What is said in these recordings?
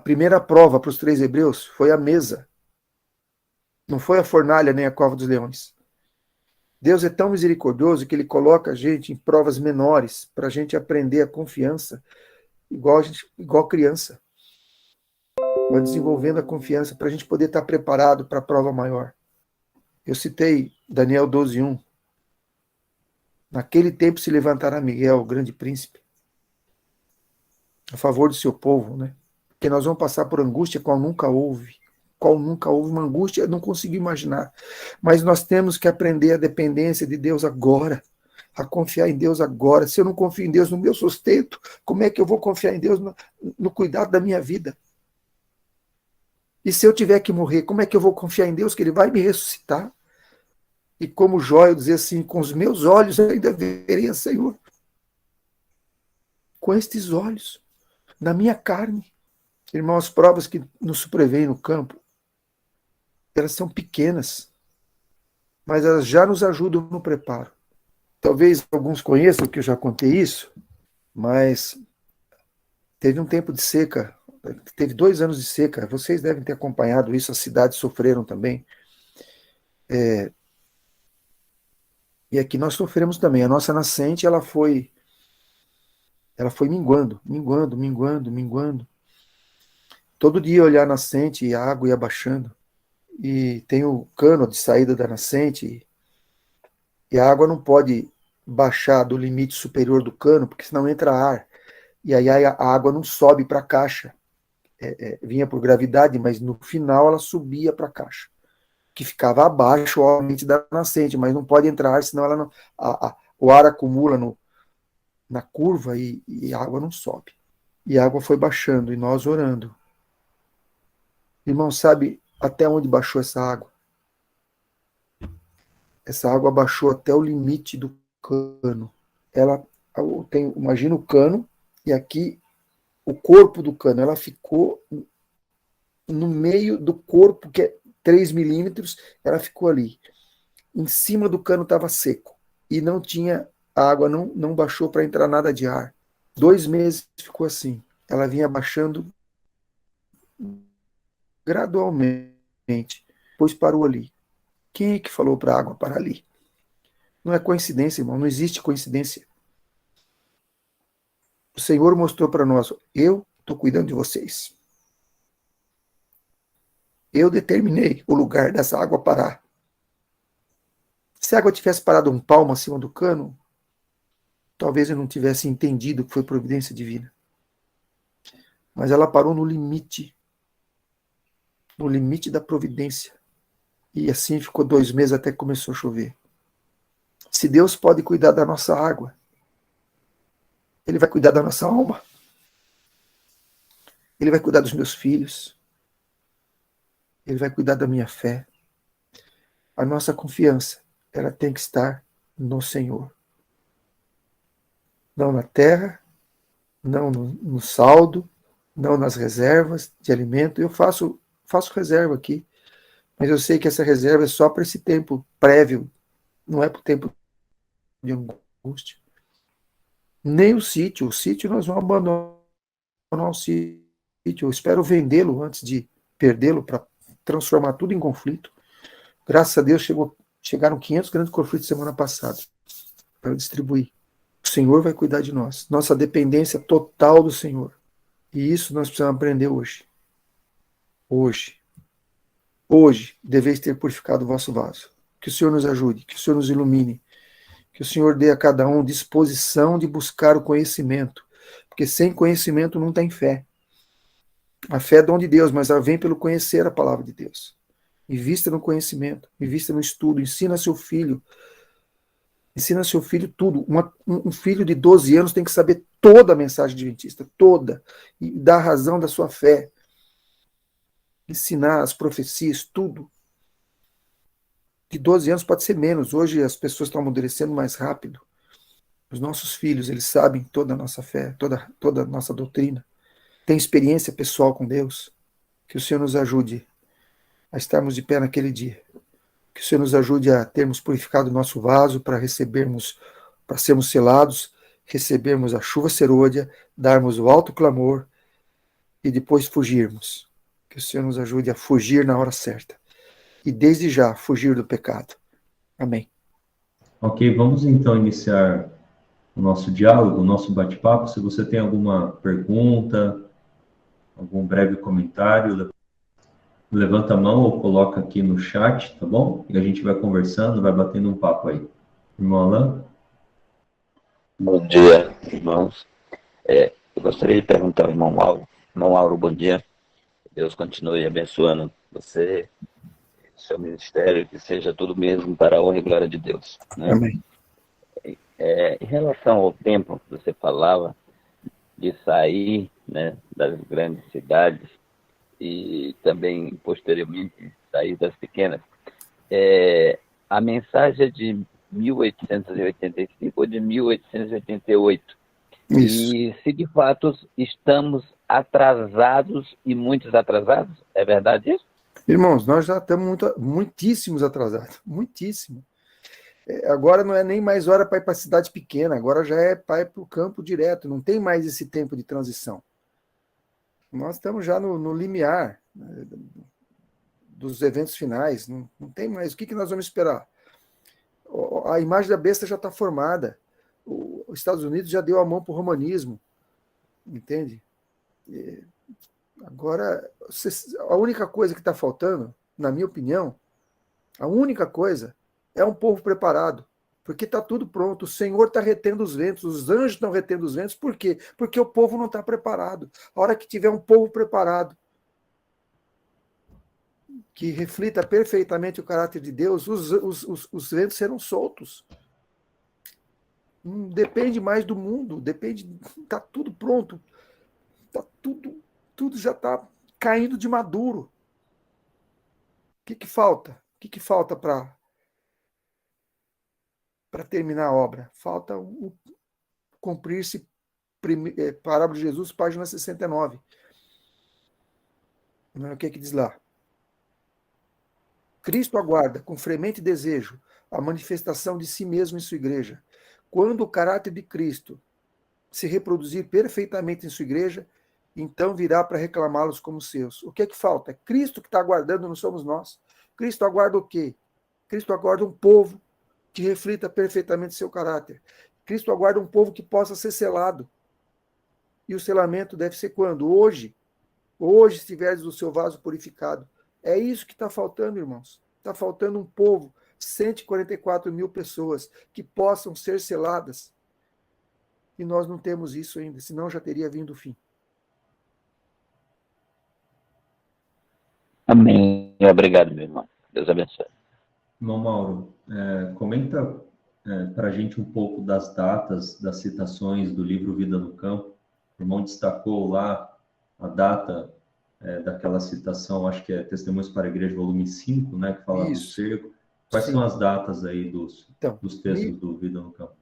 primeira prova para os 3 hebreus foi a mesa. Não foi a fornalha nem a cova dos leões. Deus é tão misericordioso que ele coloca a gente em provas menores para a gente aprender a confiança, igual criança. Vai desenvolvendo a confiança para a gente poder estar preparado para a prova maior. Eu citei Daniel 12:1. Naquele tempo se levantará Miguel, o grande príncipe, a favor do seu povo, né? Porque nós vamos passar por angústia qual nunca houve. Qual nunca houve uma angústia, eu não consigo imaginar. Mas nós temos que aprender a dependência de Deus agora, a confiar em Deus agora. Se eu não confio em Deus no meu sustento, como é que eu vou confiar em Deus no cuidado da minha vida? E se eu tiver que morrer, como é que eu vou confiar em Deus que Ele vai me ressuscitar? E como Jó, eu dizer assim, com os meus olhos eu ainda verei o Senhor. Com estes olhos, na minha carne. Irmão, as provas que nos sobrevêm no campo, elas são pequenas, mas elas já nos ajudam no preparo. Talvez alguns conheçam que eu já contei isso, mas teve um tempo de seca, teve 2 anos de seca, vocês devem ter acompanhado isso, as cidades sofreram também. E aqui nós sofremos também. A nossa nascente, ela foi minguando, minguando, minguando, minguando. Todo dia olhar a nascente e a água ia baixando. E tem o cano de saída da nascente, e a água não pode baixar do limite superior do cano, porque senão entra ar. E aí a água não sobe para a caixa. Vinha por gravidade, mas no final ela subia para a caixa, que ficava abaixo, obviamente, da nascente, mas não pode entrar ar, senão ela não, o ar acumula na curva e a água não sobe. E a água foi baixando, e nós orando. Irmão, sabe até onde baixou essa água? Essa água baixou até o limite do cano. Ela tem, imagina o cano, e aqui o corpo do cano. Ela ficou no meio do corpo, que é 3 milímetros, ela ficou ali. Em cima do cano estava seco. E não tinha, a água não baixou para entrar nada de ar. 2 meses ficou assim. Ela vinha baixando gradualmente, pois parou ali. Quem é que falou para a água parar ali? Não é coincidência, irmão, não existe coincidência. O Senhor mostrou para nós, eu estou cuidando de vocês. Eu determinei o lugar dessa água parar. Se a água tivesse parado um palmo acima do cano, talvez eu não tivesse entendido que foi providência divina. Mas ela parou no limite da providência. E assim ficou 2 meses até que começou a chover. Se Deus pode cuidar da nossa água, Ele vai cuidar da nossa alma. Ele vai cuidar dos meus filhos. Ele vai cuidar da minha fé. A nossa confiança, ela tem que estar no Senhor. Não na terra, não no saldo, não nas reservas de alimento. Eu faço reserva aqui, mas eu sei que essa reserva é só para esse tempo prévio, não é para o tempo de angústia. Nem o sítio nós vamos abandonar o sítio. Eu espero vendê-lo antes de perdê-lo para transformar tudo em conflito. Graças a Deus chegaram 500 grandes conflitos semana passada para distribuir. O Senhor vai cuidar de nós. Nossa dependência total do Senhor. E isso nós precisamos aprender hoje. Hoje, deveis ter purificado o vosso vaso. Que o Senhor nos ajude, que o Senhor nos ilumine, que o Senhor dê a cada um disposição de buscar o conhecimento. Porque sem conhecimento não tem fé. A fé é dom de Deus, mas ela vem pelo conhecer a palavra de Deus. Invista no conhecimento, invista no estudo, ensina seu filho tudo. Um filho de 12 anos tem que saber toda a mensagem adventista, toda, e dar a razão da sua fé. Ensinar as profecias, tudo. De 12 anos pode ser menos, hoje as pessoas estão amadurecendo mais rápido. Os nossos filhos, eles sabem toda a nossa fé, toda a nossa doutrina. Tem experiência pessoal com Deus. Que o Senhor nos ajude a estarmos de pé naquele dia. Que o Senhor nos ajude a termos purificado o nosso vaso para sermos selados, recebermos a chuva serôdia, darmos o alto clamor e depois fugirmos. Que o Senhor nos ajude a fugir na hora certa. E desde já fugir do pecado. Amém. Ok, vamos então iniciar o nosso diálogo, o nosso bate-papo. Se você tem alguma pergunta, algum breve comentário, levanta a mão ou coloca aqui no chat, tá bom? E a gente vai conversando, vai batendo um papo aí. Irmão Alain? Bom dia, irmãos. Eu gostaria de perguntar ao irmão Mauro. Irmão Mauro, bom dia. Deus continue abençoando você, seu ministério, que seja tudo mesmo para a honra e glória de Deus, né? Amém. Em relação ao tempo que você falava de sair, né, das grandes cidades e também, posteriormente, sair das pequenas, a mensagem é de 1885 ou de 1888? Isso. E se de fato estamos atrasados e muitos atrasados, é verdade isso? Irmãos, nós já estamos muitíssimos atrasados. Muitíssimo. Agora não é nem mais hora para ir para a cidade pequena, agora já é para ir para o campo direto. Não tem mais esse tempo de transição. Nós estamos já no limiar, né, dos eventos finais. Não tem mais. O que nós vamos esperar? A imagem da besta já está formada. Os Estados Unidos já deu a mão para o romanismo. Entende? Agora, a única coisa que está faltando, na minha opinião, a única coisa é um povo preparado. Porque está tudo pronto. O Senhor está retendo os ventos, os anjos estão retendo os ventos. Por quê? Porque o povo não está preparado. A hora que tiver um povo preparado, que reflita perfeitamente o caráter de Deus, os ventos serão soltos. Não depende mais do mundo, depende. Está tudo pronto. Tá tudo já está caindo de maduro. O que falta? O que falta para terminar a obra? Falta cumprir-se Parábola de Jesus, página 69. O que diz lá? Cristo aguarda com fremente desejo a manifestação de si mesmo em sua igreja. Quando o caráter de Cristo se reproduzir perfeitamente em sua igreja, então virá para reclamá-los como seus. O que falta? É Cristo que está aguardando, não somos nós. Cristo aguarda o quê? Cristo aguarda um povo que reflita perfeitamente seu caráter. Cristo aguarda um povo que possa ser selado. E o selamento deve ser quando? Hoje. Hoje, se tiveres o seu vaso purificado. É isso que está faltando, irmãos. Está faltando um povo, 144 mil pessoas, que possam ser seladas. E nós não temos isso ainda, senão já teria vindo o fim. Amém. Obrigado, meu irmão. Deus abençoe. Irmão Mauro, comenta para a gente um pouco das datas, das citações do livro Vida no Campo. O irmão destacou lá a data daquela citação, acho que é Testemunhos para a Igreja, volume 5, né, que fala do Isso, cerco. Quais são sim. as datas aí Então, dos textos do Vida no Campo?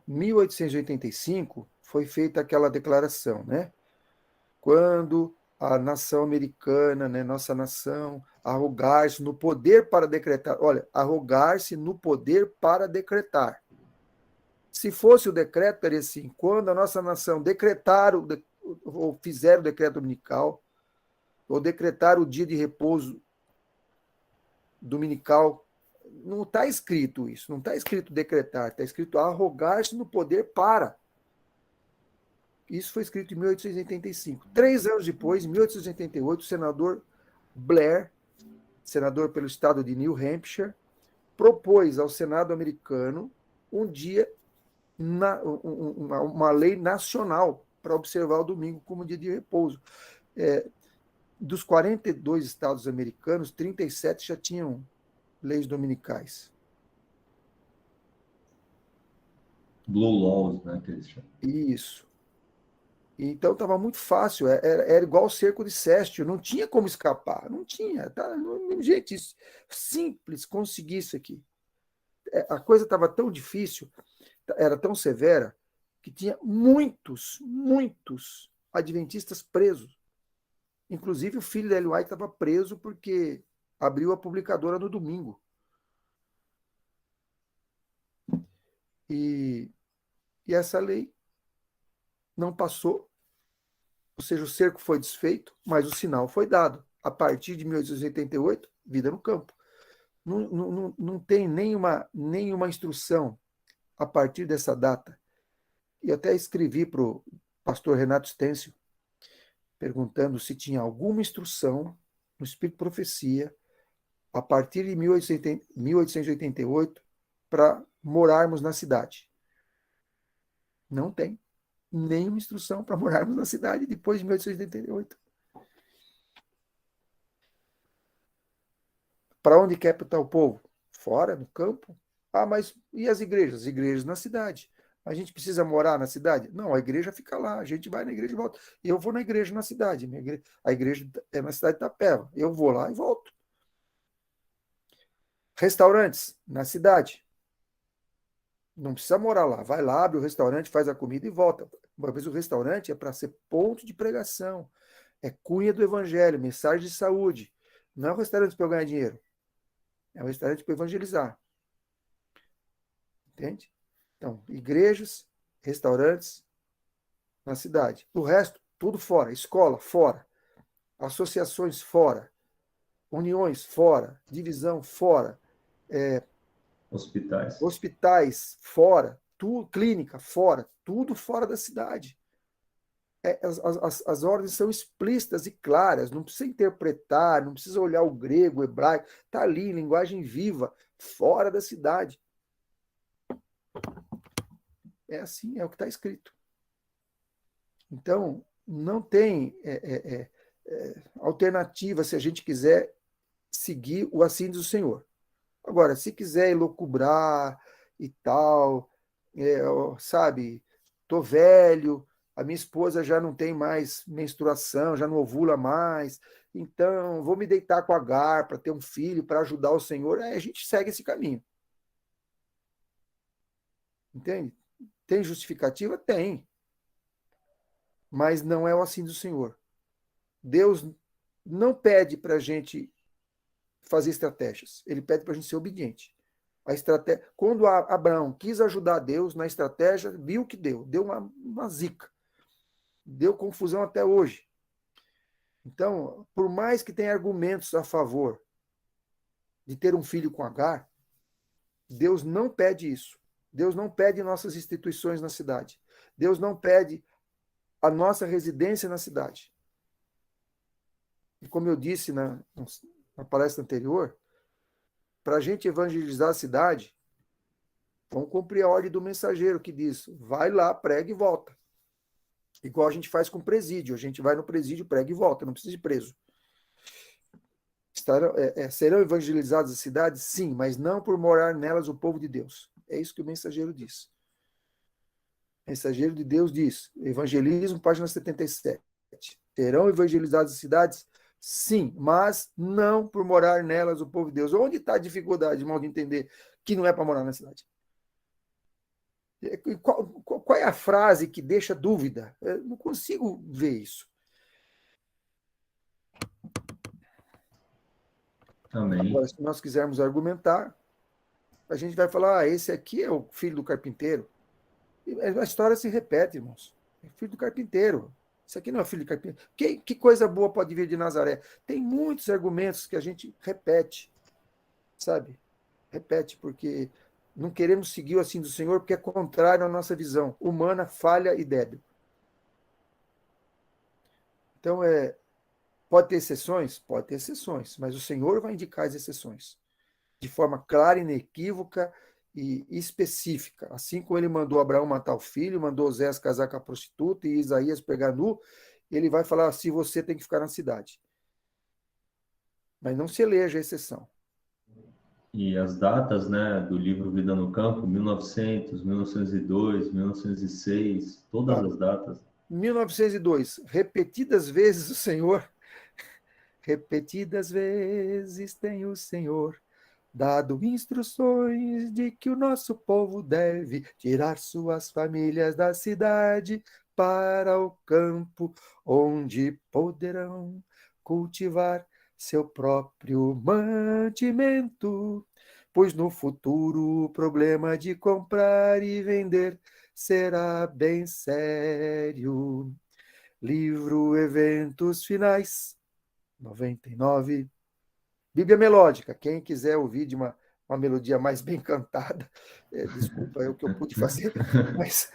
1885 foi feita aquela declaração, né? Quando a nação americana, né, nossa nação, arrogar-se no poder para decretar. Olha, arrogar-se no poder para decretar. Se fosse o decreto, teria assim: quando a nossa nação decretar ou fizer o decreto dominical, ou decretar o dia de repouso dominical, não está escrito isso, não está escrito decretar, está escrito arrogar-se no poder para. Isso foi escrito em 1885. 3 anos depois, em 1888, o senador Blair, senador pelo estado de New Hampshire, propôs ao Senado americano um dia, uma lei nacional para observar o domingo como dia de repouso. Dos 42 estados americanos, 37 já tinham leis dominicais. Blue Laws, né, que eles chamam. Isso. Então estava muito fácil, era igual o cerco de Sestio, não tinha como escapar, não tinha. Tá? Gente, simples conseguir isso aqui. A coisa estava tão difícil, era tão severa, que tinha muitos adventistas presos. Inclusive o filho da Ellen White estava preso porque abriu a publicadora no domingo. E essa lei não passou. Ou seja, o cerco foi desfeito, mas o sinal foi dado. A partir de 1888, vida no campo. Não tem nenhuma instrução a partir dessa data. E até escrevi para o pastor Renato Stêncio, perguntando se tinha alguma instrução no Espírito de Profecia, a partir de 1888, para morarmos na cidade. Não tem nenhuma instrução para morarmos na cidade depois de 1888. Para onde quer estar o povo? Fora, no campo. Ah, mas e as igrejas? As igrejas na cidade. A gente precisa morar na cidade? Não, a igreja fica lá, a gente vai na igreja e volta. Eu vou na igreja na cidade. A igreja é na cidade de Itapeva. Eu vou lá e volto. Restaurantes na cidade. Não precisa morar lá. Vai lá, abre o restaurante, faz a comida e volta. Uma vez o restaurante é para ser ponto de pregação. É cunha do evangelho, mensagem de saúde. Não é um restaurante para eu ganhar dinheiro. É um restaurante para evangelizar. Entende? Então, igrejas, restaurantes na cidade. O resto, tudo fora. Escola, fora. Associações, fora. Uniões, fora. Divisão, fora. Hospitais, fora. Clínica, fora. Tudo fora da cidade. As ordens são explícitas e claras. Não precisa interpretar, não precisa olhar o grego, o hebraico. Está ali, linguagem viva, fora da cidade. É assim, é o que está escrito. Então, não tem alternativa se a gente quiser seguir o assim diz o Senhor. Agora, se quiser elocubrar e tal, sabe, tô velho, a minha esposa já não tem mais menstruação, já não ovula mais, então vou me deitar com Agar para ter um filho, para ajudar o Senhor, a gente segue esse caminho. Entende? Tem justificativa? Tem. Mas não é o assim do Senhor. Deus não pede para a gente fazer estratégias. Ele pede para a gente ser obediente. A estratégia, quando Abraão quis ajudar Deus na estratégia, viu que deu uma zica. Deu confusão até hoje. Então, por mais que tenha argumentos a favor de ter um filho com Agar, Deus não pede isso. Deus não pede nossas instituições na cidade. Deus não pede a nossa residência na cidade. E como eu disse na palestra anterior, para a gente evangelizar a cidade, vamos cumprir a ordem do mensageiro que diz, vai lá, prega e volta. Igual a gente faz com presídio. A gente vai no presídio, prega e volta, não precisa de preso. Serão evangelizadas as cidades? Sim, mas não por morar nelas o povo de Deus. É isso que o mensageiro diz. O mensageiro de Deus diz, Evangelismo, página 77. Serão evangelizadas as cidades? Sim, mas não por morar nelas o povo de Deus. Onde está a dificuldade, irmão, de entender que não é para morar na cidade? Qual é a frase que deixa dúvida? Eu não consigo ver isso. Amém. Agora, se nós quisermos argumentar, a gente vai falar, esse aqui é o filho do carpinteiro. E a história se repete, irmãos. É filho do carpinteiro. Isso aqui não é filho de carpinteiro. Que coisa boa pode vir de Nazaré? Tem muitos argumentos que a gente repete, sabe? Repete, porque não queremos seguir o assim do Senhor, porque é contrário à nossa visão humana, falha e débil. Então, pode ter exceções? Pode ter exceções, mas o Senhor vai indicar as exceções, de forma clara, inequívoca e específica. Assim como ele mandou Abraão matar o filho, mandou Osés casar com a prostituta e Isaías pegar nu, ele vai falar assim, você tem que ficar na cidade. Mas não se eleja a exceção. E as datas, né, do livro Vida no Campo, 1900, 1902, 1906, todas as datas. 1902, repetidas vezes o Senhor, repetidas vezes tem o Senhor dado instruções de que o nosso povo deve tirar suas famílias da cidade para o campo, onde poderão cultivar seu próprio mantimento, pois no futuro o problema de comprar e vender será bem sério. Livro Eventos Finais, 99. Bíblia melódica, quem quiser ouvir de uma melodia mais bem cantada, desculpa, é o que eu pude fazer, mas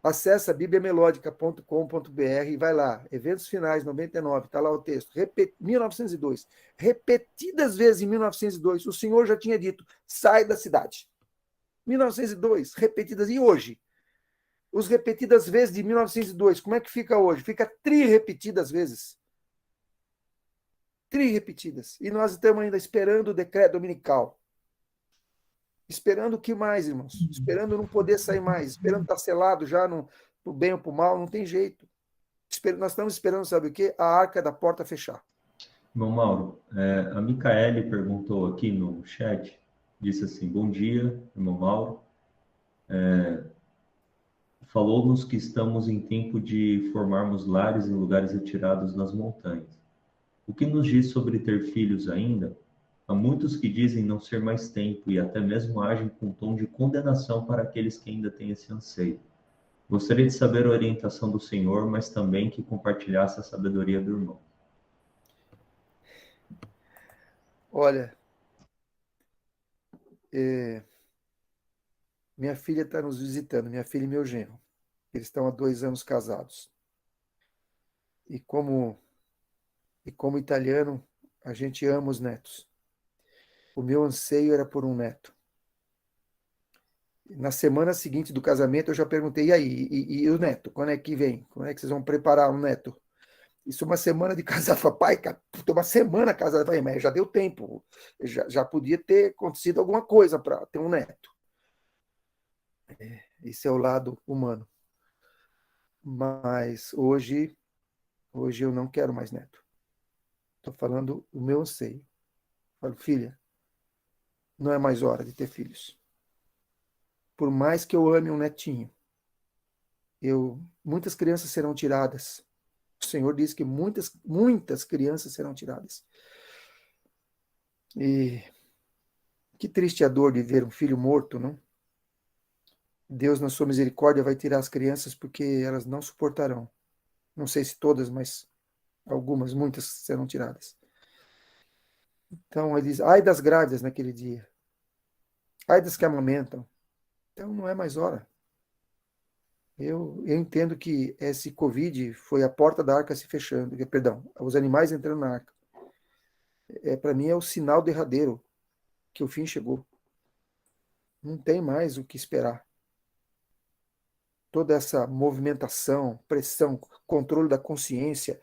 acessa bibliamelódica.com.br e vai lá, Eventos Finais 99, está lá o texto, 1902, repetidas vezes em 1902, o Senhor já tinha dito, sai da cidade. 1902, repetidas, e hoje? Os repetidas vezes de 1902, como é que fica hoje? Fica tri-repetidas vezes. Tri-repetidas. E nós estamos ainda esperando o decreto dominical. Esperando o que mais, irmãos? Esperando não poder sair mais, esperando estar selado já pro bem ou pro mal, não tem jeito. Nós estamos esperando, sabe o quê? A arca da porta fechar. Irmão Mauro, a Micaele perguntou aqui no chat, disse assim, bom dia, irmão Mauro. Falou-nos que estamos em tempo de formarmos lares em lugares retirados nas montanhas. O que nos diz sobre ter filhos ainda? Há muitos que dizem não ser mais tempo e até mesmo agem com um tom de condenação para aqueles que ainda têm esse anseio. Gostaria de saber a orientação do Senhor, mas também que compartilhasse a sabedoria do irmão. Olha, minha filha está nos visitando, minha filha e meu genro. Eles estão há 2 anos casados. E como italiano, a gente ama os netos. O meu anseio era por um neto. Na semana seguinte do casamento, eu já perguntei, e aí, e o neto? Quando é que vem? Quando é que vocês vão preparar um neto? Isso uma semana de casado. Pai, cara, uma semana casado. Falei, mas já deu tempo. Já podia ter acontecido alguma coisa para ter um neto. Esse é o lado humano. Mas hoje eu não quero mais neto. Estou falando o meu anseio. Falo, filha, não é mais hora de ter filhos. Por mais que eu ame um netinho, muitas crianças serão tiradas. O Senhor diz que muitas crianças serão tiradas. E que triste a dor de ver um filho morto, não? Deus, na sua misericórdia, vai tirar as crianças porque elas não suportarão. Não sei se todas, mas muitas serão tiradas. Então, ele diz, ai das grávidas naquele dia. Ai das que amamentam. Então, não é mais hora. Eu entendo que esse Covid foi a porta da arca se fechando. Perdão, os animais entrando na arca. Para mim, é o sinal derradeiro que o fim chegou. Não tem mais o que esperar. Toda essa movimentação, pressão, controle da consciência,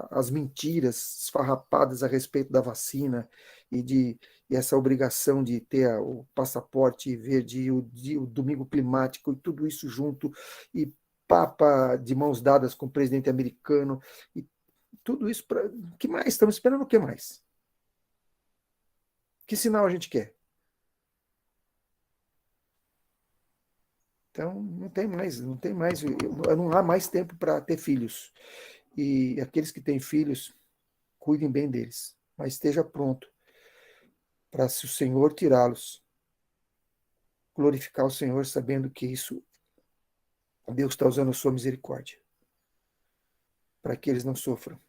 as mentiras esfarrapadas a respeito da vacina e essa obrigação de ter o passaporte verde e o domingo climático e tudo isso junto, e Papa de mãos dadas com o presidente americano, e tudo isso para... O que mais? Estamos esperando o que mais? Que sinal a gente quer? Então, não há mais tempo para ter filhos. E aqueles que têm filhos, cuidem bem deles, mas esteja pronto para, se o Senhor tirá-los, glorificar o Senhor sabendo que isso, Deus está usando a sua misericórdia, para que eles não sofram.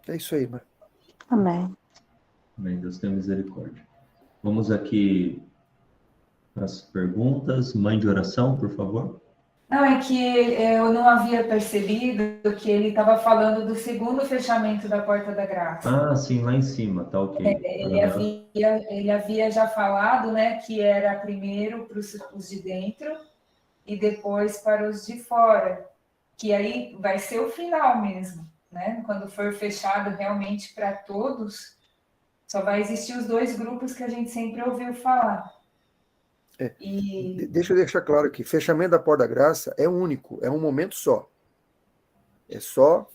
É isso aí, mano. Amém. Amém. Deus tenha misericórdia. Vamos aqui para as perguntas. Mãe de oração, por favor. Não, é que eu não havia percebido que ele estava falando do segundo fechamento da Porta da Graça. Ah, sim, lá em cima, tá ok. Ele havia já falado, né, que era primeiro para os de dentro e depois para os de fora, que aí vai ser o final mesmo, né? Quando for fechado realmente para todos, só vai existir os 2 grupos que a gente sempre ouviu falar. Deixa eu deixar claro aqui, fechamento da porta da graça é único, é um momento só. É só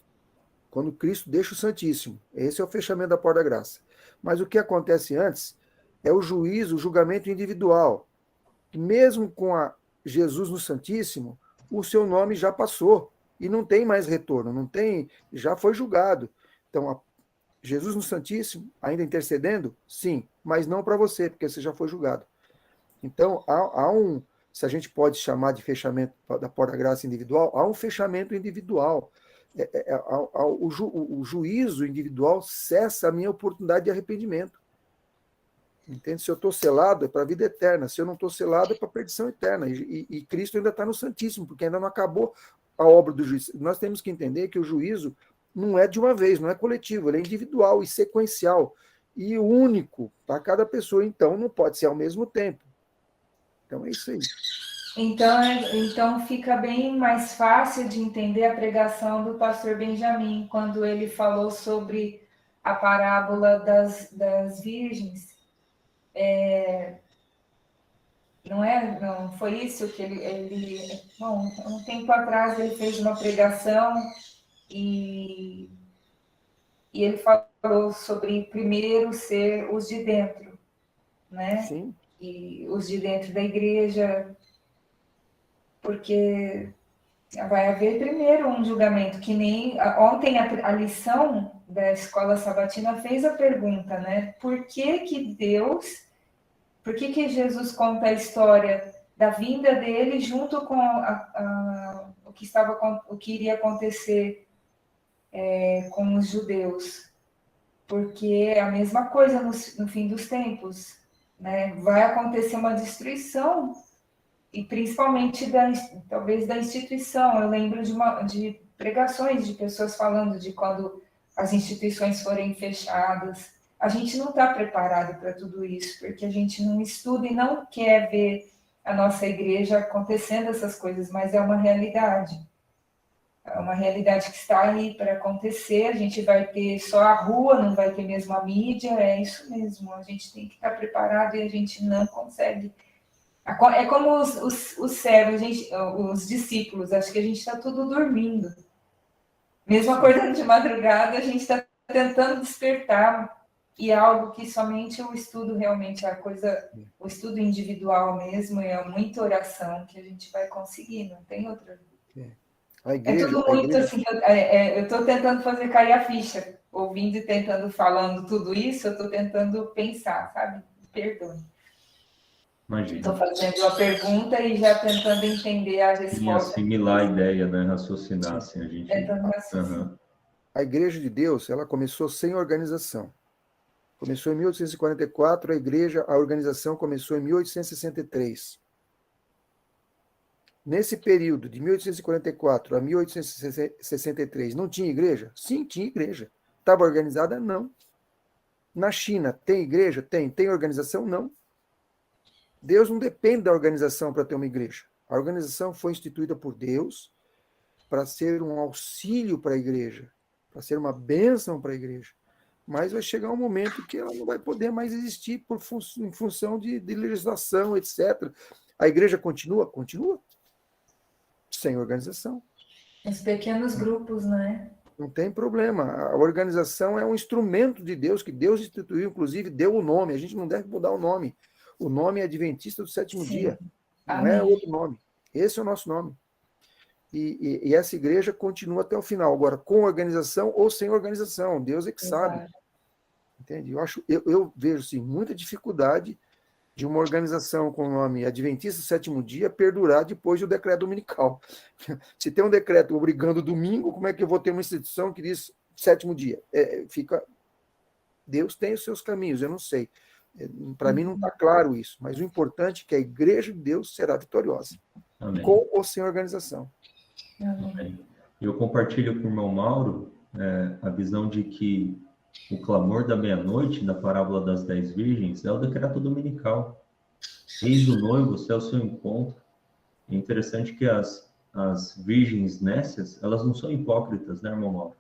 quando Cristo deixa o Santíssimo. Esse é o fechamento da porta da graça. Mas o que acontece antes é o juízo, o julgamento individual. Mesmo com Jesus no Santíssimo, o seu nome já passou e não tem mais retorno, já foi julgado. Então, Jesus no Santíssimo, ainda intercedendo? Sim, mas não para você, porque você já foi julgado. Então, há se a gente pode chamar de fechamento da porta da graça individual, há um fechamento individual. O juízo individual cessa a minha oportunidade de arrependimento. Entende? Se eu estou selado, é para a vida eterna. Se eu não estou selado, é para a perdição eterna. E Cristo ainda está no Santíssimo, porque ainda não acabou a obra do juízo. Nós temos que entender que o juízo não é de uma vez, não é coletivo, ele é individual e sequencial. E único para cada pessoa. Então, não pode ser ao mesmo tempo. Então, é isso aí. Então fica bem mais fácil de entender a pregação do pastor Benjamin, quando ele falou sobre a parábola das virgens. Não foi isso que bom, um tempo atrás ele fez uma pregação e ele falou sobre primeiro ser os de dentro, né? Sim. E os de dentro da igreja, porque vai haver primeiro um julgamento, que nem ontem a lição da escola sabatina fez a pergunta, né? Por que Jesus conta a história da vinda dele junto com o que iria acontecer com os judeus? Porque é a mesma coisa no fim dos tempos, né? Vai acontecer uma destruição, e principalmente talvez da instituição. Eu lembro de pregações de pessoas falando de quando as instituições forem fechadas. A gente não está preparado para tudo isso, porque a gente não estuda e não quer ver a nossa igreja acontecendo essas coisas, mas é uma realidade. É uma realidade que está aí para acontecer. A gente vai ter só a rua, não vai ter mesmo a mídia, é isso mesmo. A gente tem que estar preparado e a gente não consegue. É como os servos, os discípulos, acho que a gente está tudo dormindo. Mesmo acordando de madrugada, a gente está tentando despertar, e é algo que somente o estudo realmente, o estudo individual mesmo, é muita oração que a gente vai conseguir, não tem outra. Tudo muito assim, eu estou tentando fazer cair a ficha, ouvindo e falando tudo isso, eu estou tentando pensar, sabe? Perdoe. Estou fazendo a pergunta e já tentando entender a resposta. E assimilar a ideia, né? Raciocinar, assim, a gente... A Igreja de Deus, ela começou sem organização. Começou em 1844, a organização começou em 1863. Nesse período, de 1844 a 1863, não tinha igreja? Sim, tinha igreja. Estava organizada? Não. Na China, tem igreja? Tem. Tem organização? Não. Deus não depende da organização para ter uma igreja. A organização foi instituída por Deus para ser um auxílio para a igreja, para ser uma bênção para a igreja. Mas vai chegar um momento que ela não vai poder mais existir em função de legislação, etc. A igreja continua? Continua. Sem organização. Os pequenos grupos, né? Não tem problema. A organização é um instrumento de Deus, que Deus instituiu, inclusive deu o nome. A gente não deve mudar o nome. O nome é Adventista do Sétimo Dia. Não Amém. é outro nome. Esse é o nosso nome. E essa igreja continua até o final. Agora, com organização ou sem organização. Deus é que sabe. Entende? Eu vejo sim, muita dificuldade de uma organização com o nome Adventista do Sétimo Dia perdurar depois do decreto dominical. Se tem um decreto obrigando domingo, como é que eu vou ter uma instituição que diz sétimo dia? Deus tem os seus caminhos, eu não sei. Para mim não está claro isso, mas o importante é que a igreja de Deus será vitoriosa. Amém. Com ou sem organização. Amém. Eu compartilho com o irmão Mauro a visão de que o clamor da meia-noite, na parábola das 10 virgens, é o decreto dominical. Eis o noivo, é o seu encontro. É interessante que as virgens nécias, elas não são hipócritas, né, irmão Mauro?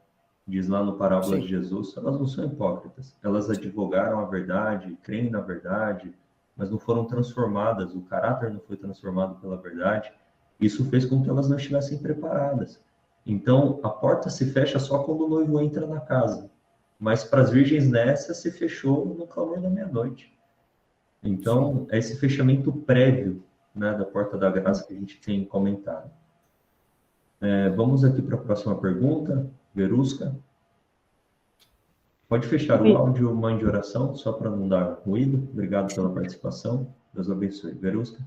Diz lá no Parábola de Jesus, elas não são hipócritas. Elas advogaram a verdade, creem na verdade, mas não foram transformadas, o caráter não foi transformado pela verdade. Isso fez com que elas não estivessem preparadas. Então, a porta se fecha só quando o noivo entra na casa. Mas para as virgens nécias se fechou no clamor da meia-noite. Então, é esse fechamento prévio, né, da porta da graça que a gente tem comentado. Vamos aqui para a próxima pergunta. Verusca. Pode fechar o áudio, mãe de oração, só para não dar ruído. Obrigado pela participação. Deus abençoe. Verusca.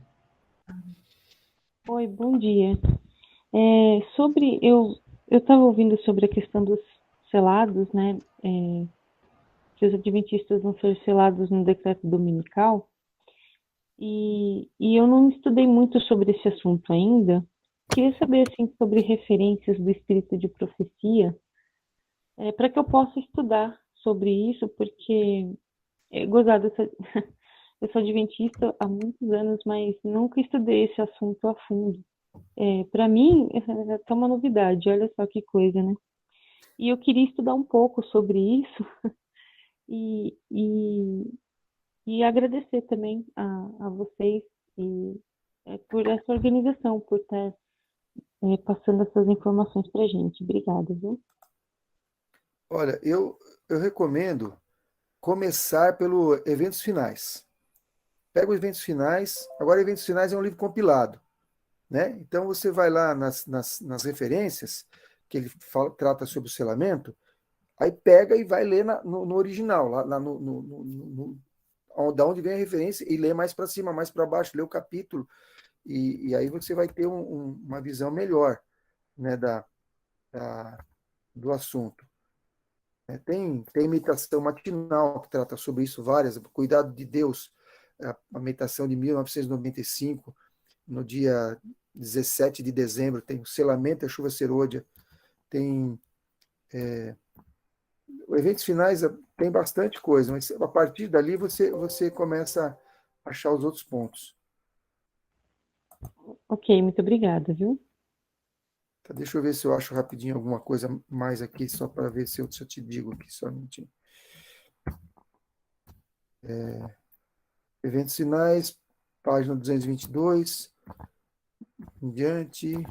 Oi, bom dia. Eu estava ouvindo sobre a questão dos selados, né? Que os adventistas vão ser selados no decreto dominical. E eu não estudei muito sobre esse assunto ainda. Queria saber, assim, sobre referências do espírito de profecia, para que eu possa estudar sobre isso, porque, gozado, eu sou adventista há muitos anos, mas nunca estudei esse assunto a fundo. Para mim, é até uma novidade, olha só que coisa, né? E eu queria estudar um pouco sobre isso e, e, e agradecer também a vocês e, por essa organização, por estar passando essas informações para a gente. Obrigada, viu? Olha, eu recomendo começar pelo Eventos Finais. Pega os Eventos Finais. Agora, Eventos Finais é um livro compilado, né? Então, você vai lá nas referências, que ele trata sobre o selamento, aí pega e vai ler no original, lá da onde vem a referência, e lê mais para cima, mais para baixo, lê o capítulo, e aí você vai ter uma visão melhor, né, do assunto. Tem meditação matinal que trata sobre isso, várias. Cuidado de Deus, a meditação de 1995, no dia 17 de dezembro, tem o selamento e a chuva serôdia, tem eventos finais, tem bastante coisa, mas a partir dali você começa a achar os outros pontos. Ok, muito obrigada, viu? Tá, deixa eu ver se eu acho rapidinho alguma coisa mais aqui, só para ver se eu te digo aqui, só um minutinho. Eventos finais, página 222, em diante.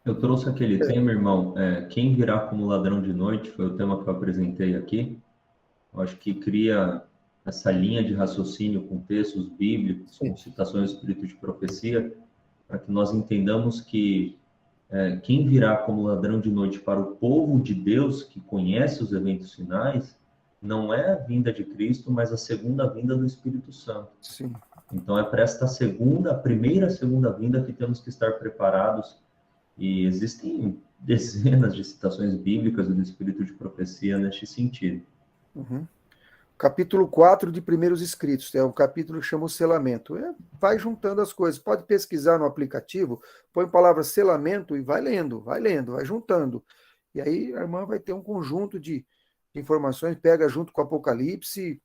Eu trouxe aquele tema, irmão, quem virá como ladrão de noite, foi o tema que eu apresentei aqui. Eu acho que cria essa linha de raciocínio com textos bíblicos, com citações do Espírito de profecia, para que nós entendamos que quem virá como ladrão de noite para o povo de Deus, que conhece os eventos finais, não é a vinda de Cristo, mas a segunda vinda do Espírito Santo. Sim. Então é para esta primeira segunda vinda que temos que estar preparados. E existem dezenas de citações bíblicas do Espírito de profecia neste sentido. Uhum. Capítulo 4 de Primeiros Escritos, é um capítulo que chama o selamento. Vai juntando as coisas. Pode pesquisar no aplicativo, põe a palavra selamento e vai lendo, vai juntando. E aí a irmã vai ter um conjunto de informações, pega junto com o Apocalipse,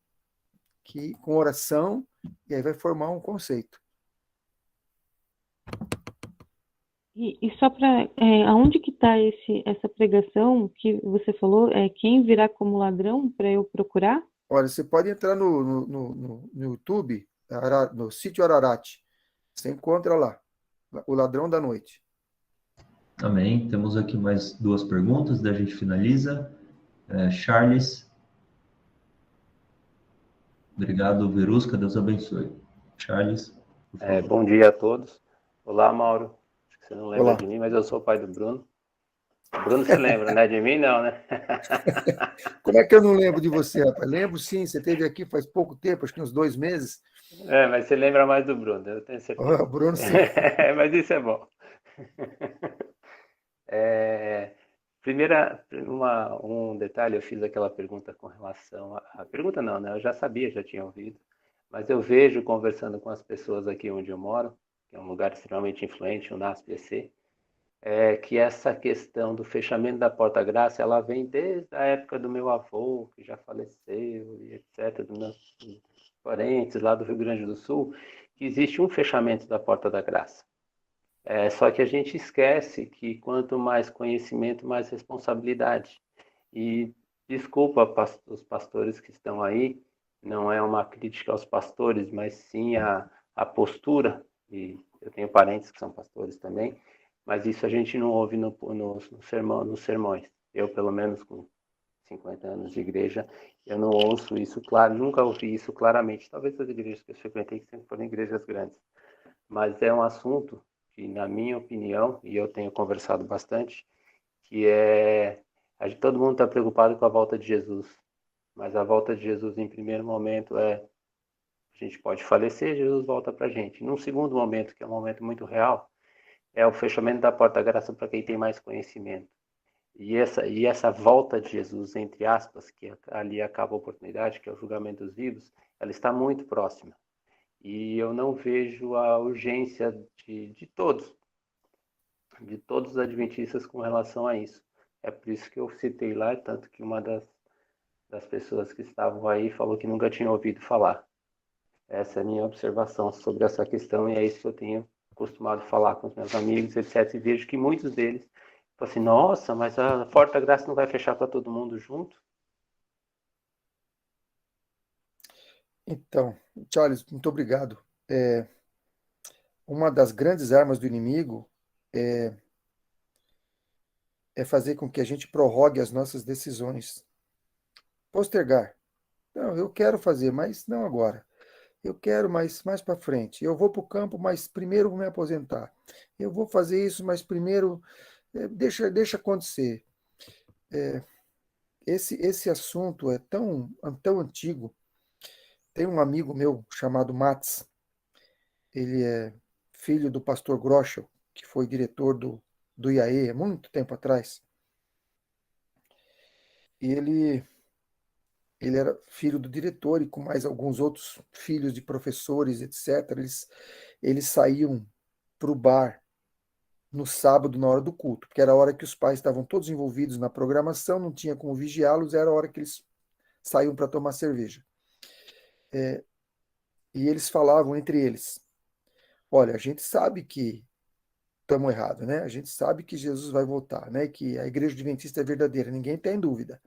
com oração, e aí vai formar um conceito. E só para, aonde que está essa pregação que você falou? Quem virá como ladrão para eu procurar? Olha, você pode entrar no YouTube, no sítio Ararat. Você encontra lá, o ladrão da noite. Amém. Temos aqui mais duas perguntas, daí a gente finaliza. Charles. Obrigado, Verusca. Deus abençoe. Charles, por favor. Bom dia a todos. Olá, Mauro. Acho que você não lembra Olá. de mim, mas eu sou o pai do Bruno. O Bruno se lembra, né? De mim, não, né? Como é que eu não lembro de você, rapaz? Lembro sim, você esteve aqui faz pouco tempo, acho que uns 2 meses. Mas você lembra mais do Bruno, eu tenho certeza. O Bruno, sim. Mas isso é bom. Um detalhe, eu fiz aquela pergunta com relação a pergunta não, né? Eu já sabia, já tinha ouvido, mas eu vejo conversando com as pessoas aqui onde eu moro, que é um lugar extremamente influente, o NASP-EC, que essa questão do fechamento da porta-graça, ela vem desde a época do meu avô, que já faleceu, e etc., dos meus parentes lá do Rio Grande do Sul, que existe um fechamento da porta da graça. Só que a gente esquece que quanto mais conhecimento, mais responsabilidade. E desculpa os pastores que estão aí, não é uma crítica aos pastores, mas sim a postura, e eu tenho parentes que são pastores também, mas isso a gente não ouve nos sermões. Eu, pelo menos com 50 anos de igreja, eu não ouço isso claro, nunca ouvi isso claramente. Talvez as igrejas que eu frequentei que sempre foram igrejas grandes. Mas é um assunto que, na minha opinião, e eu tenho conversado bastante, que todo mundo está preocupado com a volta de Jesus. Mas a volta de Jesus, em primeiro momento, é A gente pode falecer, Jesus volta para a gente. Num segundo momento, que é um momento muito real, é o fechamento da porta da graça para quem tem mais conhecimento. E essa volta de Jesus, entre aspas, que ali acaba a oportunidade, que é o julgamento dos vivos, ela está muito próxima. E eu não vejo a urgência de todos os adventistas com relação a isso. É por isso que eu citei lá, tanto que uma das pessoas que estavam aí falou que nunca tinha ouvido falar. Essa é a minha observação sobre essa questão e é isso que eu tenho costumado falar com os meus amigos, etc. E vejo que muitos deles falam assim, nossa, mas a porta da graça não vai fechar para todo mundo junto? Então, Charles, muito obrigado. Uma das grandes armas do inimigo é, é fazer com que a gente prorrogue as nossas decisões. Postergar. Não, eu quero fazer, mas não agora. Eu quero mais para frente. Eu vou para o campo, mas primeiro vou me aposentar. Eu vou fazer isso, mas primeiro deixa acontecer. Esse assunto é tão antigo. Tem um amigo meu chamado Mats. Ele é filho do pastor Groschel, que foi diretor do IAE há muito tempo atrás. E ele era filho do diretor e com mais alguns outros filhos de professores, etc. Eles saíam para o bar no sábado, na hora do culto, porque era a hora que os pais estavam todos envolvidos na programação, não tinha como vigiá-los, era a hora que eles saíam para tomar cerveja. E eles falavam entre eles: olha, a gente sabe que estamos errados, né? A gente sabe que Jesus vai voltar, né? Que a igreja adventista é verdadeira, ninguém tem dúvida.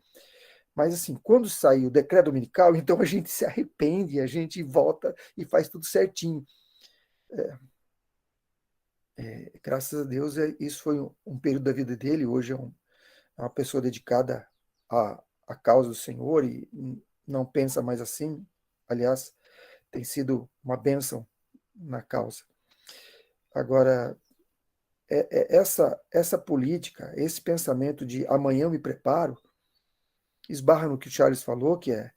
Mas assim, quando sair o decreto dominical, então a gente se arrepende, a gente volta e faz tudo certinho. Graças a Deus, isso foi um período da vida dele. Hoje é uma pessoa dedicada à causa do Senhor e não pensa mais assim. Aliás, tem sido uma bênção na causa. Agora, essa política, esse pensamento de amanhã eu me preparo, esbarra no que o Charles falou, que é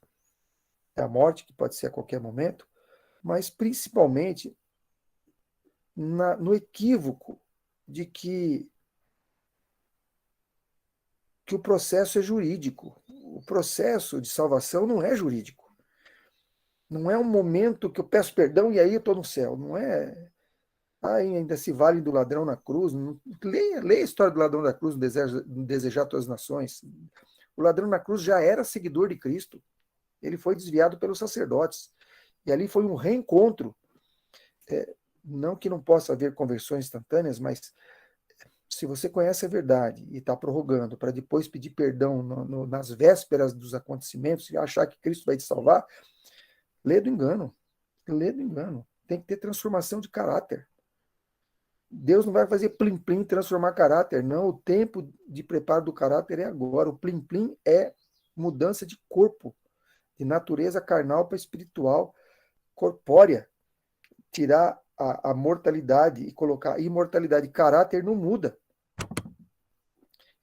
a morte, que pode ser a qualquer momento, mas principalmente no equívoco de que o processo é jurídico. O processo de salvação não é jurídico. Não é um momento que eu peço perdão e aí eu estou no céu. Não é. Ainda se vale do ladrão na cruz. Leia a história do ladrão da cruz no Desejar Todas as Nações. O ladrão na cruz já era seguidor de Cristo. Ele foi desviado pelos sacerdotes. E ali foi um reencontro. Não que não possa haver conversões instantâneas, mas se você conhece a verdade e está prorrogando para depois pedir perdão nas vésperas dos acontecimentos e achar que Cristo vai te salvar, lê do engano. Lê do engano. Tem que ter transformação de caráter. Deus não vai fazer plim-plim transformar caráter, não. O tempo de preparo do caráter é agora. O plim-plim é mudança de corpo, de natureza carnal para espiritual, corpórea. Tirar a mortalidade e colocar imortalidade. Caráter não muda.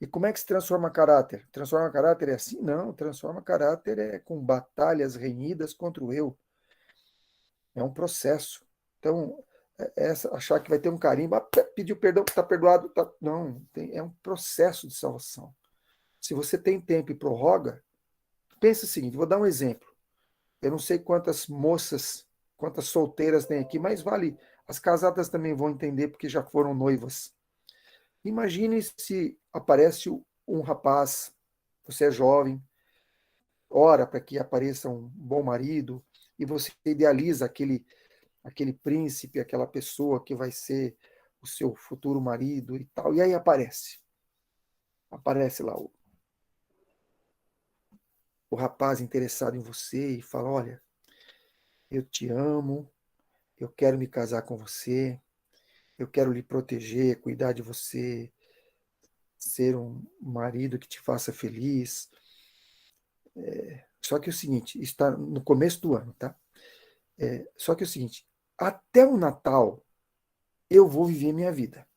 E como é que se transforma caráter? Transforma caráter é assim? Não. Transforma caráter é com batalhas renhidas contra o eu. É um processo. Então, achar que vai ter um carimbo, pediu perdão, está perdoado. Tá, não, é um processo de salvação. Se você tem tempo e prorroga, pensa o seguinte, vou dar um exemplo. Eu não sei quantas moças, quantas solteiras tem aqui, mas vale, as casadas também vão entender porque já foram noivas. Imagine se aparece um rapaz, você é jovem, ora para que apareça um bom marido, e você idealiza aquele príncipe, aquela pessoa que vai ser o seu futuro marido e tal. E aí aparece lá o rapaz interessado em você e fala: olha, eu te amo, eu quero me casar com você, eu quero lhe proteger, cuidar de você, ser um marido que te faça feliz. Só que é o seguinte, está no começo do ano, tá? Só que é o seguinte, até o Natal eu vou viver minha vida.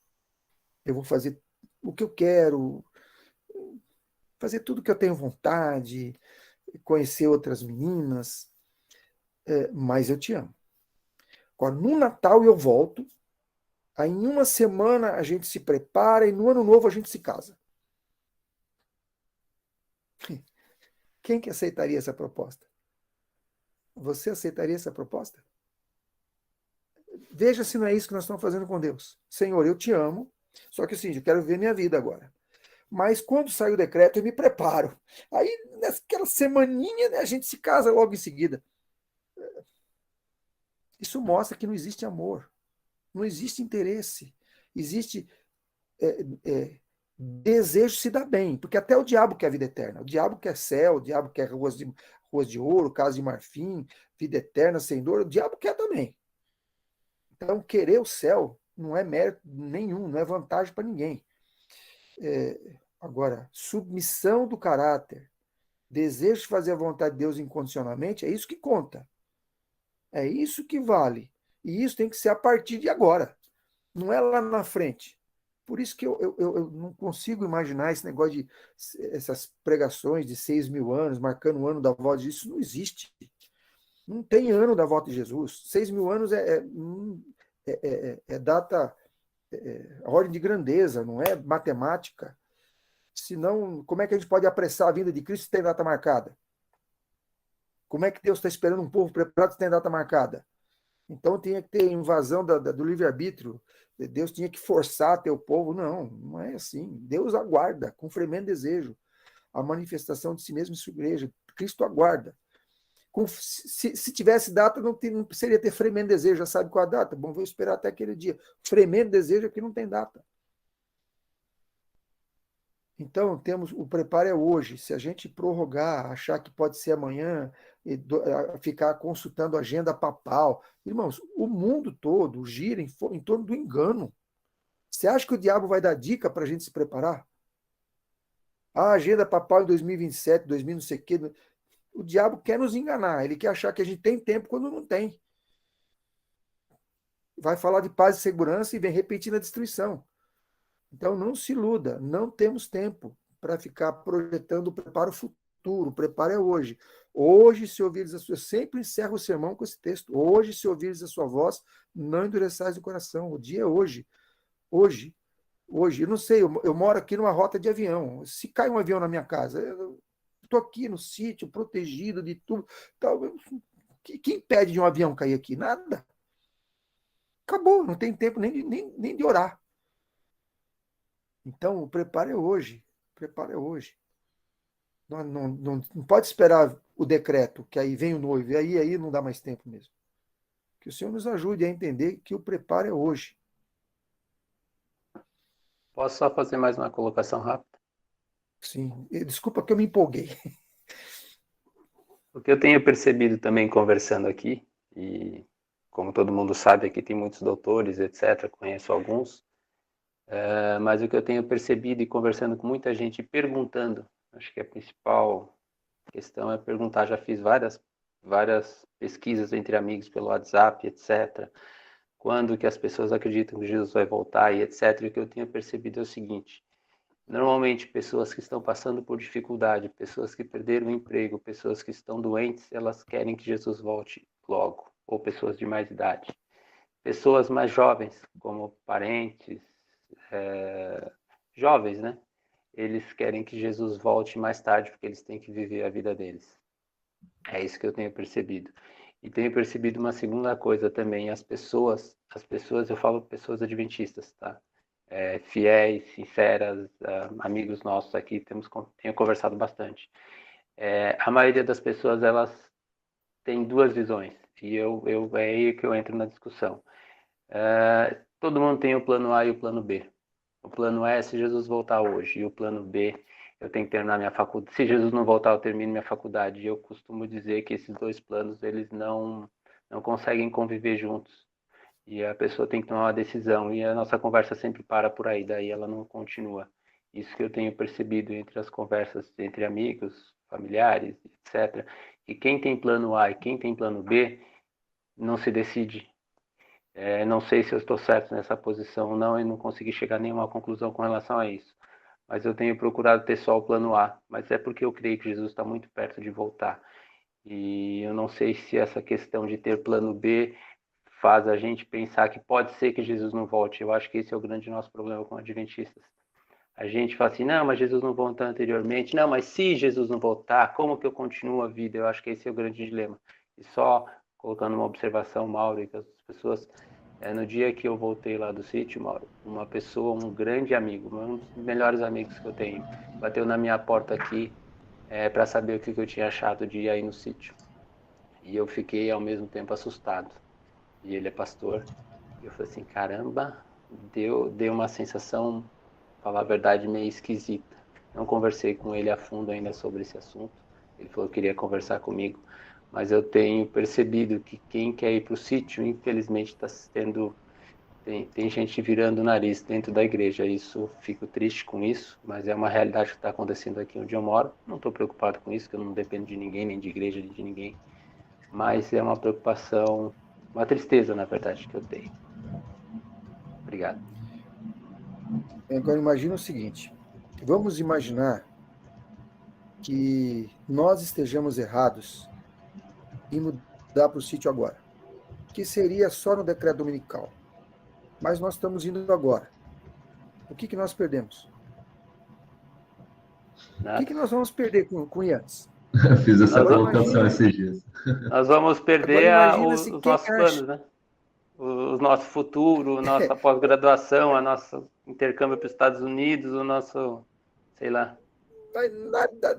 Eu vou fazer o que eu quero, fazer tudo que eu tenho vontade, conhecer outras meninas. mas eu te amo. Agora, no Natal eu volto, aí em uma semana a gente se prepara e no Ano Novo a gente se casa. Quem que aceitaria essa proposta? Você aceitaria essa proposta? Veja se não é isso que nós estamos fazendo com Deus. Senhor, eu te amo, só que assim, eu quero ver minha vida agora. Mas quando sai o decreto, eu me preparo. Aí, naquela semaninha, né, a gente se casa logo em seguida. Isso mostra que não existe amor, não existe interesse, existe desejo de se dar bem, porque até o diabo quer vida eterna. O diabo quer céu, o diabo quer ruas de ouro, casa de marfim, vida eterna sem dor, o diabo quer também. Então, querer o céu não é mérito nenhum, não é vantagem para ninguém. Agora, submissão do caráter, desejo de fazer a vontade de Deus incondicionalmente, é isso que conta. É isso que vale. E isso tem que ser a partir de agora. Não é lá na frente. Por isso que eu não consigo imaginar esse negócio de essas pregações de 6.000 anos, marcando o ano da volta de Jesus. Isso não existe. Não tem ano da volta de Jesus. 6.000 anos é data, ordem de grandeza, não é matemática. Senão, como é que a gente pode apressar a vinda de Cristo se tem data marcada? Como é que Deus está esperando um povo preparado se tem data marcada? Então tinha que ter invasão do livre-arbítrio. Deus tinha que forçar ter o povo. Não é assim. Deus aguarda com fremendo desejo a manifestação de si mesmo em sua igreja. Cristo aguarda. Se tivesse data, não precisaria ter fremendo desejo. Já sabe qual a data? Bom, vou esperar até aquele dia. Fremendo desejo é que não tem data. Então, temos o preparo é hoje. Se a gente prorrogar, achar que pode ser amanhã, ficar consultando a agenda papal. Irmãos, o mundo todo gira em torno do engano. Você acha que o diabo vai dar dica para a gente se preparar? A agenda papal em 2027, 2000, não sei o quê. O diabo quer nos enganar. Ele quer achar que a gente tem tempo quando não tem. Vai falar de paz e segurança e vem repetindo a destruição. Então, não se iluda, não temos tempo para ficar projetando o preparo futuro. O preparo é hoje. Hoje, se ouvires a sua... Eu sempre encerro o sermão com esse texto. Hoje, se ouvires a sua voz, não endureçais o coração. O dia é hoje. Hoje. Eu não sei, eu moro aqui numa rota de avião. Se cai um avião na minha casa, eu estou aqui no sítio, protegido de tudo. O que impede de um avião cair aqui? Nada. Acabou, não tem tempo nem de orar. Então, o preparo é hoje. O preparo é hoje. Não pode esperar o decreto, que aí vem o noivo, e aí não dá mais tempo mesmo. Que o Senhor nos ajude a entender que o preparo é hoje. Posso só fazer mais uma colocação rápida? Sim. Desculpa que eu me empolguei. O que eu tenho percebido também conversando aqui, e como todo mundo sabe, aqui tem muitos doutores, etc., conheço alguns, mas o que eu tenho percebido e conversando com muita gente e perguntando, acho que a principal questão é perguntar, já fiz várias pesquisas entre amigos pelo WhatsApp, etc., quando que as pessoas acreditam que Jesus vai voltar e etc., e o que eu tenho percebido é o seguinte: normalmente pessoas que estão passando por dificuldade, pessoas que perderam o emprego, pessoas que estão doentes, elas querem que Jesus volte logo, ou pessoas de mais idade. Pessoas mais jovens, como parentes, jovens, né? Eles querem que Jesus volte mais tarde, porque eles têm que viver a vida deles. É isso que eu tenho percebido. E tenho percebido uma segunda coisa também, as pessoas, eu falo pessoas adventistas, tá? Fiéis, sinceras, amigos nossos aqui, tenho conversado bastante. A maioria das pessoas, elas têm duas visões, e é aí que eu entro na discussão. Todo mundo tem o plano A e o plano B. O plano A é se Jesus voltar hoje, e o plano B, eu tenho que terminar minha faculdade. Se Jesus não voltar, eu termino minha faculdade. E eu costumo dizer que esses dois planos, eles não conseguem conviver juntos. E a pessoa tem que tomar uma decisão. E a nossa conversa sempre para por aí, daí ela não continua. Isso que eu tenho percebido entre as conversas entre amigos, familiares, etc. E quem tem plano A e quem tem plano B, não se decide. Não sei se eu estou certo nessa posição ou não, e não consegui chegar a nenhuma conclusão com relação a isso. Mas eu tenho procurado ter só o plano A, mas é porque eu creio que Jesus está muito perto de voltar. E eu não sei se essa questão de ter plano B faz a gente pensar que pode ser que Jesus não volte. Eu acho que esse é o grande nosso problema com adventistas. A gente fala assim, não, mas Jesus não voltou anteriormente. Não, mas se Jesus não voltar, como que eu continuo a vida? Eu acho que esse é o grande dilema. E só colocando uma observação, Mauro, que as pessoas... no dia que eu voltei lá do sítio, Mauro, uma pessoa, um grande amigo, um dos melhores amigos que eu tenho, bateu na minha porta aqui para saber o que eu tinha achado de ir aí no sítio. E eu fiquei, ao mesmo tempo, assustado. E ele é pastor. E eu falei assim, caramba, deu uma sensação, falar a verdade, meio esquisita. Não conversei com ele a fundo ainda sobre esse assunto. Ele falou que queria conversar comigo. Mas eu tenho percebido que quem quer ir para o sítio, infelizmente, está tendo... Tem gente virando o nariz dentro da igreja. Isso, fico triste com isso, mas é uma realidade que está acontecendo aqui onde eu moro. Não estou preocupado com isso, que eu não dependo de ninguém, nem de igreja, nem de ninguém. Mas é uma preocupação, uma tristeza, na verdade, que eu tenho. Obrigado. Agora imagina o seguinte, vamos imaginar que nós estejamos errados e mudar para o sítio agora, que seria só no decreto dominical. Mas nós estamos indo agora. O que nós perdemos? Nada. O que nós vamos perder com Yantes? Fiz essa Agora colocação imagina- esses dias. Nós vamos perder Agora imagina se os quem nossos acha- planos, né? O nosso futuro, a nossa pós-graduação, a nosso intercâmbio para os Estados Unidos, o nosso, sei lá.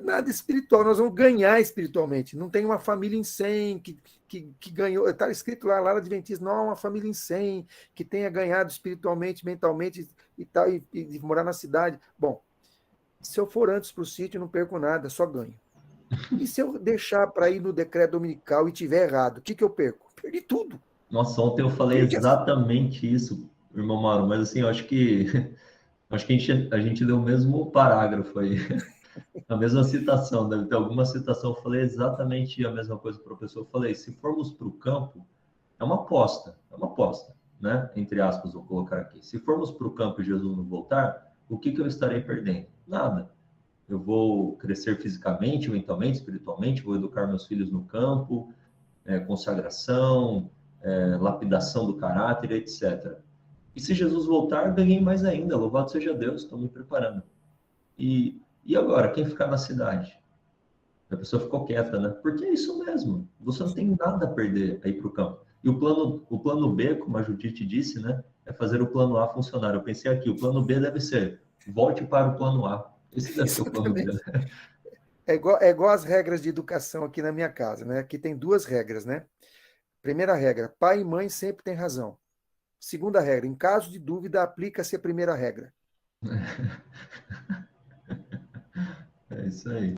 Nada espiritual, nós vamos ganhar espiritualmente. Não tem uma família em 100 que ganhou. Está escrito lá na Adventista, não há uma família em 100 que tenha ganhado espiritualmente, mentalmente e tal, e morar na cidade. Bom, se eu for antes para o sítio, não perco nada, só ganho. E se eu deixar para ir no decreto dominical e tiver errado, o que eu perco? Perdi tudo. Nossa, ontem eu falei Perdi exatamente isso, irmão Mauro, mas assim, eu acho que a gente leu o mesmo parágrafo aí, a mesma citação, deve ter alguma citação, eu falei exatamente a mesma coisa para o professor, eu falei, se formos para o campo, é uma aposta, né? Entre aspas, vou colocar aqui. Se formos para o campo e Jesus não voltar, o que eu estarei perdendo? Nada. Eu vou crescer fisicamente, mentalmente, espiritualmente, vou educar meus filhos no campo, consagração, lapidação do caráter, etc. E se Jesus voltar, ganhei mais ainda, louvado seja Deus, estou me preparando. E agora, quem ficar na cidade? A pessoa ficou quieta, né? Porque é isso mesmo, você não tem nada a perder aí para o campo. E o plano B, como a Judite disse, né? É fazer o plano A funcionar. Eu pensei aqui, o plano B deve ser, volte para o plano A. Esse deve ser o plano B. É igual as regras de educação aqui na minha casa, né? Aqui tem 2 regras, né? Primeira regra, pai e mãe sempre têm razão. Segunda regra, em caso de dúvida, aplica-se a primeira regra. É isso aí.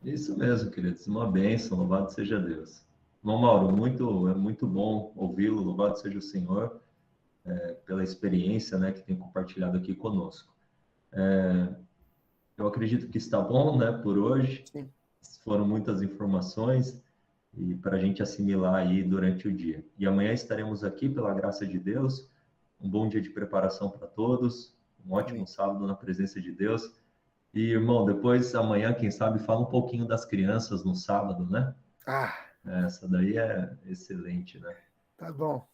Isso mesmo, queridos. Uma bênção, louvado seja Deus. Irmão Mauro, é muito bom ouvi-lo, louvado seja o Senhor, pela experiência, né, que tem compartilhado aqui conosco. Eu acredito que está bom, né, por hoje. Sim. Foram muitas informações e para a gente assimilar aí durante o dia. E amanhã estaremos aqui, pela graça de Deus. Um bom dia de preparação para todos, um ótimo sábado na presença de Deus. E, irmão, depois, amanhã, quem sabe, fala um pouquinho das crianças no sábado, né? Essa daí é excelente, né? Tá bom.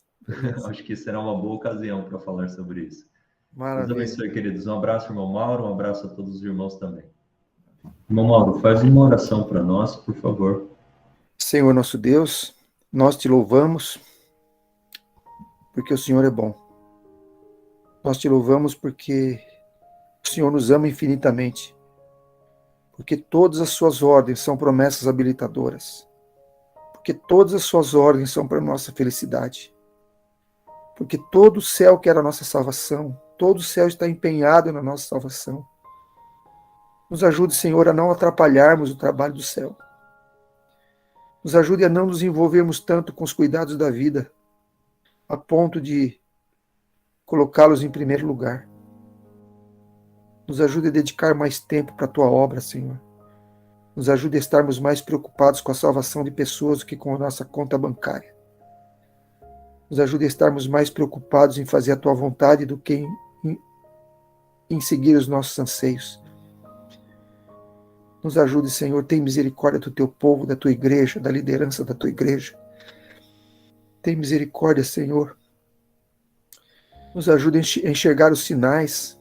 Acho que será uma boa ocasião para falar sobre isso. Maravilha. Deus abençoe, queridos. Um abraço, irmão Mauro, um abraço a todos os irmãos também. Irmão Mauro, faz uma oração para nós, por favor. Senhor nosso Deus, nós te louvamos porque o Senhor é bom. Nós te louvamos porque o Senhor nos ama infinitamente, porque todas as suas ordens são promessas habilitadoras, porque todas as suas ordens são para a nossa felicidade, porque todo o céu quer a nossa salvação, todo o céu está empenhado na nossa salvação. Nos ajude, Senhor, a não atrapalharmos o trabalho do céu. Nos ajude a não nos envolvermos tanto com os cuidados da vida, a ponto de colocá-los em primeiro lugar. Nos ajude a dedicar mais tempo para a tua obra, Senhor. Nos ajude a estarmos mais preocupados com a salvação de pessoas do que com a nossa conta bancária. Nos ajude a estarmos mais preocupados em fazer a tua vontade do que em seguir os nossos anseios. Nos ajude, Senhor, tem misericórdia do teu povo, da tua igreja, da liderança da tua igreja. Tem misericórdia, Senhor. Nos ajude a enxergar os sinais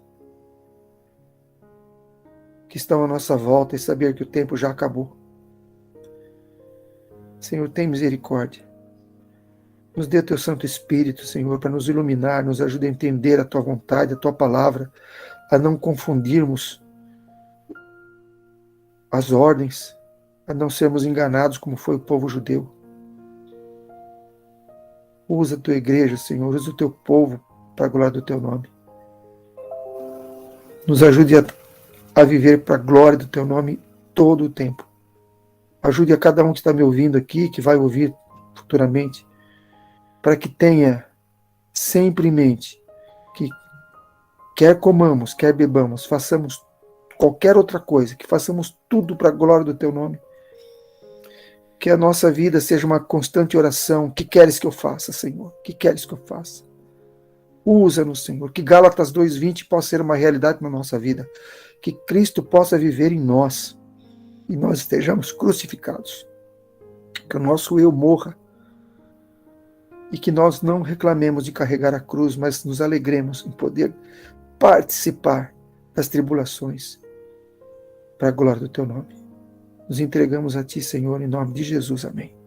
que estão à nossa volta e saber que o tempo já acabou. Senhor, tem misericórdia. Nos dê o teu Santo Espírito, Senhor, para nos iluminar, nos ajude a entender a tua vontade, a tua palavra, a não confundirmos as ordens, a não sermos enganados como foi o povo judeu. Usa a tua igreja, Senhor, usa o teu povo para a glória do teu nome. Nos ajude a viver para a glória do teu nome todo o tempo. Ajude a cada um que está me ouvindo aqui, que vai ouvir futuramente, para que tenha sempre em mente que quer comamos, quer bebamos, façamos qualquer outra coisa, que façamos tudo para a glória do teu nome. Que a nossa vida seja uma constante oração. O que queres que eu faça, Senhor? O que queres que eu faça? Usa-nos, Senhor. Que Gálatas 2:20 possa ser uma realidade na nossa vida. Que Cristo possa viver em nós e nós estejamos crucificados. Que o nosso eu morra e que nós não reclamemos de carregar a cruz, mas nos alegremos em poder participar das tribulações para a glória do teu nome. Nos entregamos a ti, Senhor, em nome de Jesus. Amém.